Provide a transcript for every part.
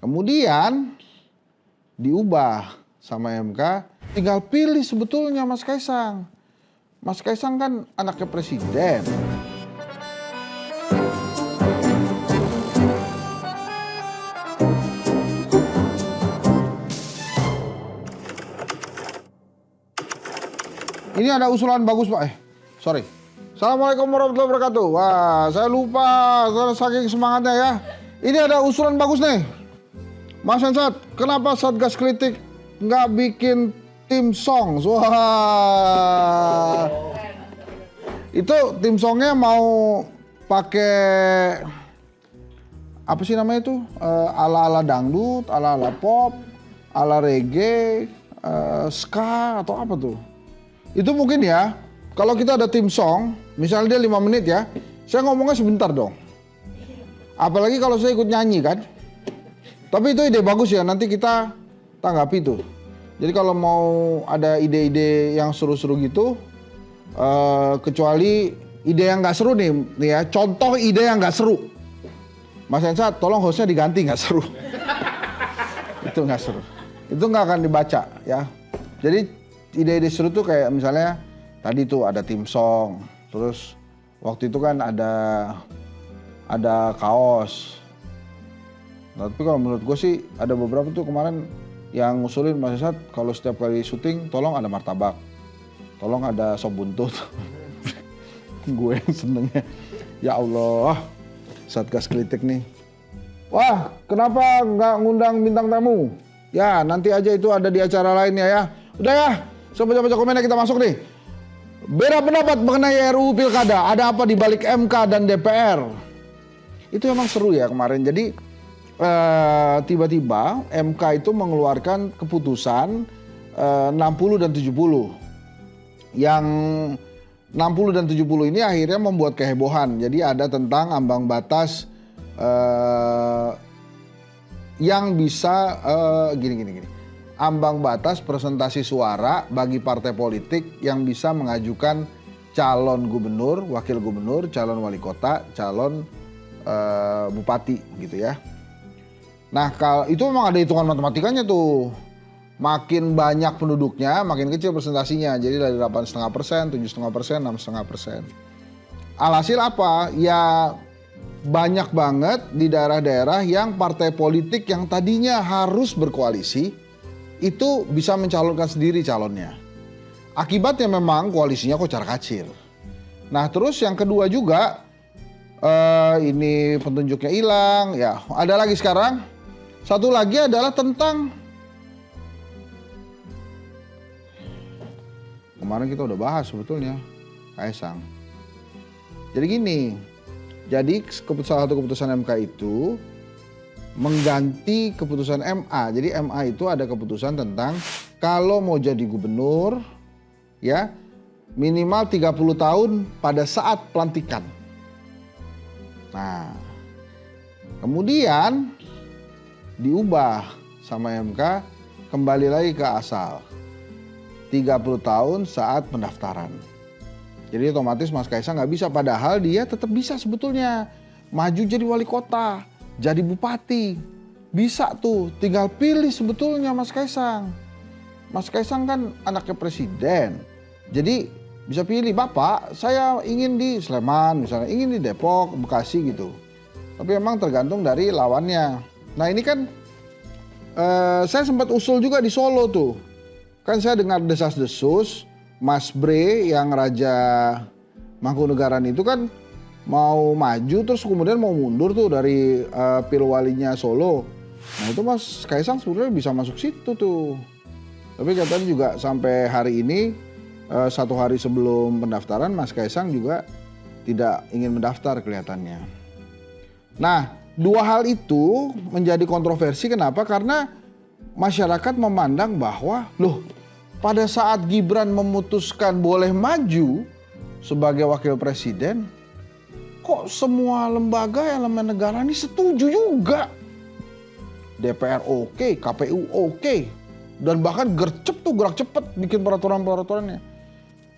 Kemudian diubah sama MK, tinggal pilih sebetulnya Mas Kaisang. Mas Kaisang kan anaknya presiden. Ini ada usulan bagus Pak. Sorry. Assalamualaikum warahmatullahi wabarakatuh. Wah, saya lupa saking semangatnya ya. Ini ada usulan bagus nih. Mas Hensat, kenapa Satgas Kritik nggak bikin tim song? Wah, itu tim songnya mau pakai apa sih namanya itu? Ala-ala dangdut, ala-ala pop, ala reggae, ska atau apa tuh? Itu mungkin ya, kalau kita ada tim song, misalnya dia 5 menit ya, saya ngomongnya sebentar dong. Apalagi kalau saya ikut nyanyi kan. Tapi itu ide bagus ya, nanti kita tanggapi tuh. Jadi kalau mau ada ide-ide yang seru-seru gitu, kecuali ide yang nggak seru nih ya, contoh ide yang nggak seru. Mas Hensat, tolong hostnya diganti, nggak seru. Itu nggak seru. Itu nggak akan dibaca ya. Jadi ide-ide seru tuh kayak misalnya tadi tuh ada tim song, terus waktu itu kan ada kaos. Nah, tapi kalau menurut gue sih ada beberapa tuh kemarin yang ngusulin Mas Hensat kalau setiap kali syuting tolong ada martabak, tolong ada sop buntut. Gue yang senengnya, ya Allah, Satgas Kritik nih. Wah, kenapa nggak ngundang bintang tamu? Ya nanti aja itu ada di acara lainnya ya. Udah ya. Coba baca komennya, kita masuk nih. Beda pendapat mengenai RUU Pilkada. Ada apa di balik MK dan DPR? Itu emang seru ya kemarin. Jadi tiba-tiba MK itu mengeluarkan keputusan 60 dan 70. Yang 60 dan 70 ini akhirnya membuat kehebohan. Jadi ada tentang ambang batas yang bisa gini. Ambang batas presentasi suara bagi partai politik yang bisa mengajukan calon gubernur, wakil gubernur, calon wali kota, calon bupati gitu ya. Nah kalau itu memang ada hitungan matematikanya tuh. Makin banyak penduduknya, makin kecil presentasinya. Jadi dari 8,5%, 7,5%, 6,5%. Alhasil apa? Ya banyak banget di daerah-daerah yang partai politik yang tadinya harus berkoalisi itu bisa mencalonkan sendiri calonnya. Akibatnya memang koalisinya kocar-kacir. Nah terus yang kedua juga, ini petunjuknya hilang. Ya ada lagi sekarang. Satu lagi adalah tentang, kemarin kita udah bahas sebetulnya, Kaisang. Jadi gini, jadi salah satu keputusan MK itu mengganti keputusan MA. Jadi MA itu ada keputusan tentang kalau mau jadi gubernur ya minimal 30 tahun pada saat pelantikan. Nah, kemudian diubah sama MK kembali lagi ke asal. 30 tahun saat pendaftaran. Jadi otomatis Mas Kaisang nggak bisa, padahal dia tetap bisa sebetulnya maju jadi wali kota, jadi bupati, bisa tuh, tinggal pilih sebetulnya Mas Kaisang. Mas Kaisang kan anaknya presiden, jadi bisa pilih, Bapak saya ingin di Sleman misalnya, ingin di Depok, Bekasi gitu. Tapi memang tergantung dari lawannya. Nah ini kan saya sempat usul juga di Solo tuh. Kan saya dengar desas-desus, Mas Bre yang Raja Mangkunegaran itu kan mau maju terus kemudian mau mundur tuh dari pilwalinya Solo. Nah itu Mas Kaisang sebenarnya bisa masuk situ tuh. Tapi katanya juga sampai hari ini 1 hari sebelum pendaftaran Mas Kaisang juga tidak ingin mendaftar kelihatannya. Nah 2 hal itu menjadi kontroversi. Kenapa? Karena masyarakat memandang bahwa loh pada saat Gibran memutuskan boleh maju sebagai wakil presiden, kok semua lembaga elemen negara ini setuju juga. DPR oke, KPU oke, dan bahkan gercep tuh, gerak cepet bikin peraturan-peraturannya.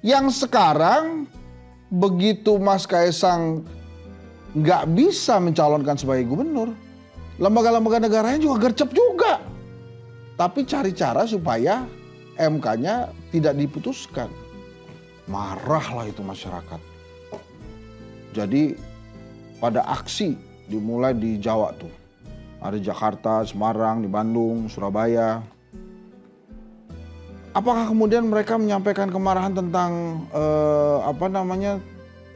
Yang sekarang begitu Mas Kaisang nggak bisa mencalonkan sebagai gubernur, lembaga-lembaga negaranya juga gercep juga. Tapi cari cara supaya MK-nya tidak diputuskan. Marahlah itu masyarakat. Jadi pada aksi dimulai di Jawa tuh. Ada Jakarta, Semarang, di Bandung, Surabaya. Apakah kemudian mereka menyampaikan kemarahan tentang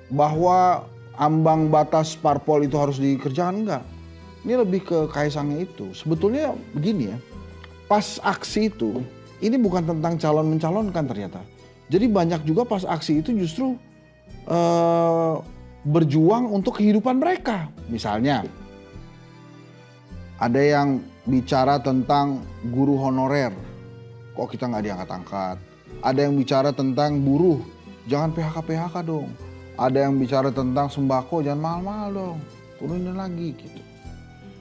bahwa ambang batas parpol itu harus dikerjakan? Enggak. Ini lebih ke Kaisangnya itu. Sebetulnya begini ya, pas aksi itu, ini bukan tentang calon mencalonkan ternyata. Jadi banyak juga pas aksi itu justru berjuang untuk kehidupan mereka. Misalnya, ada yang bicara tentang guru honorer. Kok kita nggak diangkat-angkat? Ada yang bicara tentang buruh, jangan PHK dong. Ada yang bicara tentang sembako, jangan mahal-mahal dong, turunin lagi gitu.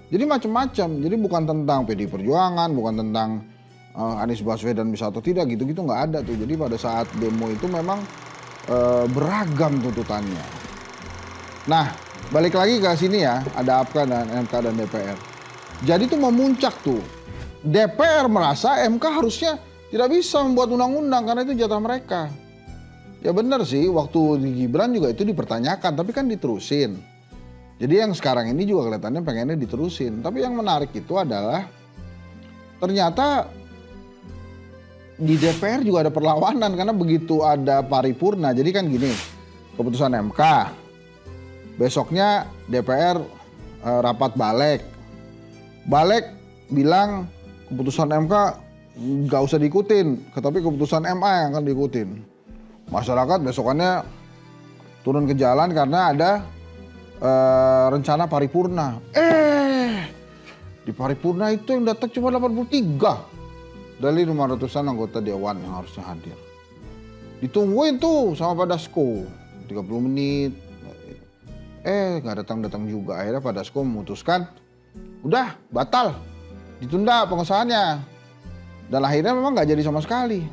Jadi macam-macam. Jadi bukan tentang PDI Perjuangan, bukan tentang Anies Baswedan bisa atau tidak gitu-gitu nggak ada tuh. Jadi pada saat demo itu memang beragam tuntutannya. Nah, balik lagi ke sini ya, ada APK dan MK dan DPR. Jadi itu memuncak tuh. DPR merasa MK harusnya tidak bisa membuat undang-undang karena itu jatah mereka. Ya benar sih, waktu di Gibran juga itu dipertanyakan, tapi kan diterusin. Jadi yang sekarang ini juga kelihatannya pengennya diterusin. Tapi yang menarik itu adalah ternyata di DPR juga ada perlawanan karena begitu ada paripurna. Jadi kan gini, keputusan MK, besoknya DPR rapat Balek. Balek bilang keputusan MK nggak usah diikutin, tapi keputusan MA yang akan diikutin. Masyarakat besokannya turun ke jalan karena ada rencana paripurna. Di paripurna itu yang datang cuma 83 dari 500-an anggota dewan yang harusnya hadir. Ditungguin tuh sama Pak Dasko 30 menit. Nggak datang juga. Akhirnya Pak Dasko memutuskan, udah batal, ditunda pengesahannya. Dan akhirnya memang nggak jadi sama sekali.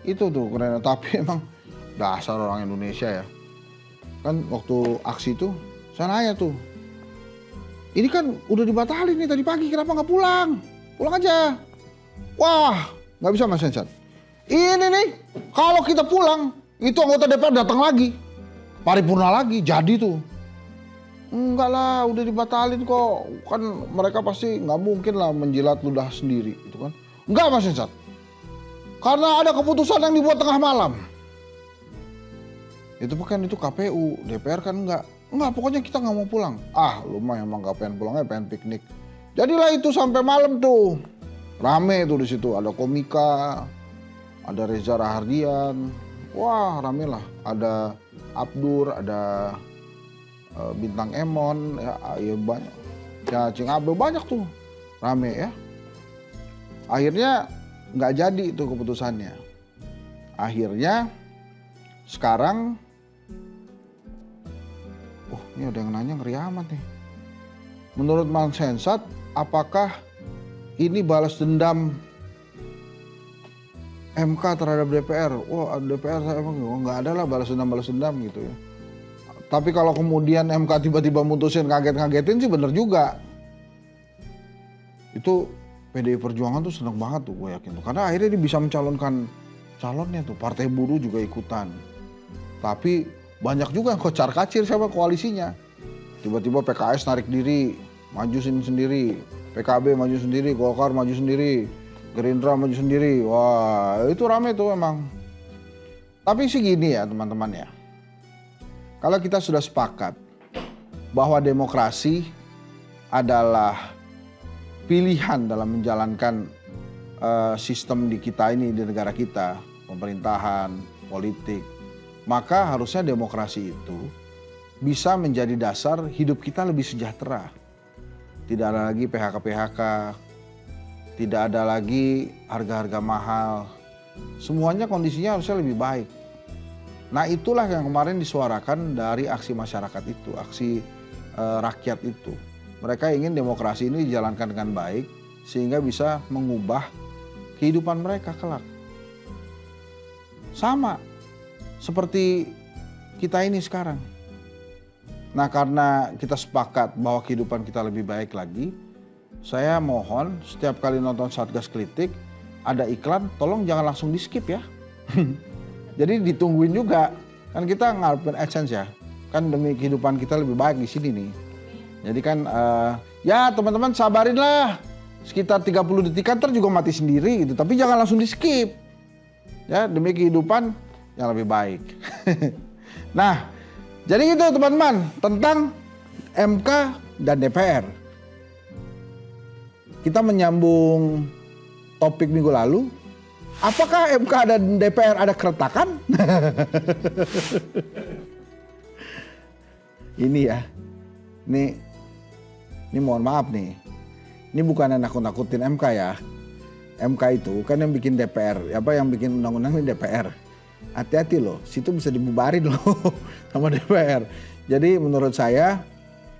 Itu tuh keren. Tapi emang dasar orang Indonesia ya. Kan waktu aksi itu saya nanya tuh, ini kan udah dibatalin nih tadi pagi, kenapa nggak pulang? Pulang aja. Wah, nggak bisa Mas Hensat. Ini nih, kalau kita pulang, itu anggota DPR datang lagi. Paripurna lagi, jadi tuh. Enggak lah, udah dibatalin kok. Kan mereka pasti nggak mungkin lah menjilat ludah sendiri, gitu kan. Enggak Mas Hensat. Karena ada keputusan yang dibuat tengah malam. Itu kan itu KPU, DPR kan enggak, pokoknya kita nggak mau pulang. Lu mah emang nggak pengen pulang, pengen piknik. Jadilah itu sampai malam tuh, rame tuh di situ. Ada Komika, ada Reza Rahardian, wah rame lah. Ada Abdur, ada Bintang Emon, ya banyak. Ya Cing Abel banyak tuh, rame ya. Akhirnya nggak jadi itu keputusannya. Akhirnya sekarang ini ada yang nanya ngeri amat nih. Menurut Mas Hensat, apakah ini balas dendam MK terhadap DPR? Wah DPR saya emang nggak ada lah balas dendam gitu ya. Tapi kalau kemudian MK tiba-tiba mutusin ngagetin sih bener juga. Itu PDI Perjuangan tuh seneng banget tuh gue yakin tuh. Karena akhirnya dia bisa mencalonkan calonnya tuh. Partai Buruh juga ikutan. Tapi banyak juga yang kocar-kacir sama koalisinya. Tiba-tiba PKS narik diri, maju sendiri. PKB maju sendiri, Golkar maju sendiri. Gerindra maju sendiri. Wah itu rame tuh emang. Tapi sih gini ya teman-teman ya. Kalau kita sudah sepakat bahwa demokrasi adalah pilihan dalam menjalankan sistem di kita ini, di negara kita, pemerintahan, politik, maka harusnya demokrasi itu bisa menjadi dasar hidup kita lebih sejahtera. Tidak ada lagi PHK-PHK, tidak ada lagi harga-harga mahal. Semuanya kondisinya harusnya lebih baik. Nah itulah yang kemarin disuarakan dari aksi masyarakat itu, aksi rakyat itu. Mereka ingin demokrasi ini dijalankan dengan baik sehingga bisa mengubah kehidupan mereka kelak. Sama seperti kita ini sekarang. Nah karena kita sepakat bahwa kehidupan kita lebih baik lagi, saya mohon setiap kali nonton Satgas Kritik ada iklan, tolong jangan langsung di skip ya. Jadi ditungguin juga, kan kita ngarepin AdSense ya, kan demi kehidupan kita lebih baik di sini nih. Jadi kan ya teman-teman sabarin lah, sekitar 30 detik kan juga mati sendiri gitu, tapi jangan langsung di skip. Ya demi kehidupan yang lebih baik. Nah, jadi itu teman-teman tentang MK dan DPR. Kita menyambung topik minggu lalu. Apakah MK dan DPR ada keretakan? Ini ya, ini mohon maaf nih. Ini bukan nakut-nakutin MK ya. MK itu kan yang bikin DPR, yang bikin undang-undang ini DPR. Hati-hati loh, situ bisa dibubarin loh sama DPR. Jadi menurut saya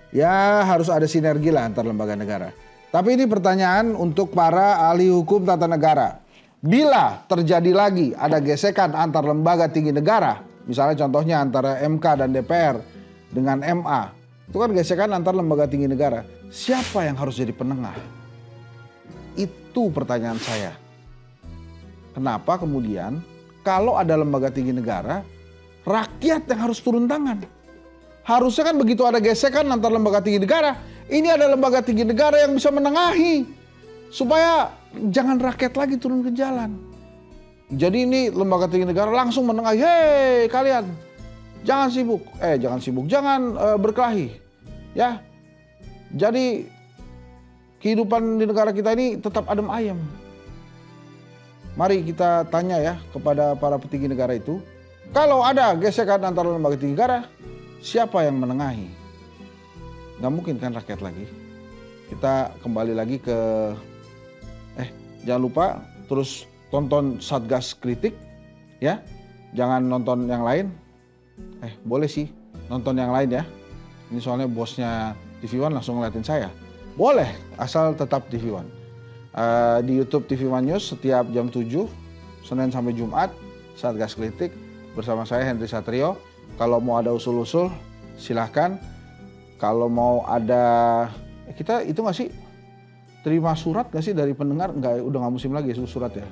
ya harus ada sinergi lah antar lembaga negara. Tapi ini pertanyaan untuk para ahli hukum tata negara. Bila terjadi lagi ada gesekan antar lembaga tinggi negara, misalnya contohnya antara MK dan DPR dengan MA, itu kan gesekan antar lembaga tinggi negara. Siapa yang harus jadi penengah? Itu pertanyaan saya. Kenapa kemudian kalau ada lembaga tinggi negara, rakyat yang harus turun tangan? Harusnya kan begitu ada gesekan antar lembaga tinggi negara, ini ada lembaga tinggi negara yang bisa menengahi supaya jangan rakyat lagi turun ke jalan. Jadi ini lembaga tinggi negara langsung menengahi, hei kalian jangan sibuk, jangan berkelahi, ya. Jadi kehidupan di negara kita ini tetap adem ayem. Mari kita tanya ya kepada para petinggi negara itu, kalau ada gesekan antara lembaga tinggi negara, siapa yang menengahi? Gak mungkin kan rakyat lagi. Kita kembali lagi ke jangan lupa terus tonton Satgas Kritik ya. Jangan nonton yang lain. Boleh sih nonton yang lain ya. Ini soalnya bosnya TV One langsung ngeliatin saya. Boleh, asal tetap TV One. Di YouTube TV One News setiap jam 7 Senin sampai Jumat Satgas Kritik bersama saya Henry Satrio. Kalau mau ada usul-usul silahkan. Kalau mau ada kita itu nggak sih terima surat nggak sih dari pendengar? Udah nggak musim lagi surat ya.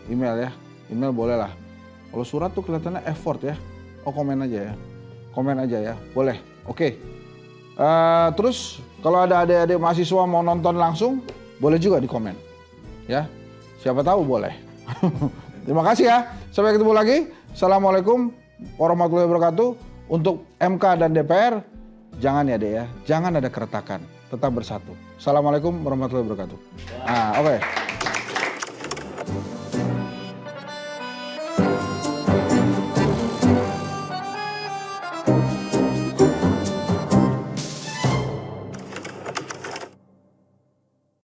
Email ya, email boleh lah. Kalau surat tuh kelihatannya effort ya. Komen aja ya, boleh. Oke. Terus kalau ada adik-adik mahasiswa mau nonton langsung, boleh juga di komen. Ya, siapa tahu boleh. Terima kasih ya. Sampai ketemu lagi. Assalamualaikum warahmatullahi wabarakatuh. Untuk MK dan DPR, jangan ya deh ya, jangan ada keretakan. Tetap bersatu. Assalamualaikum warahmatullahi wabarakatuh. Oke.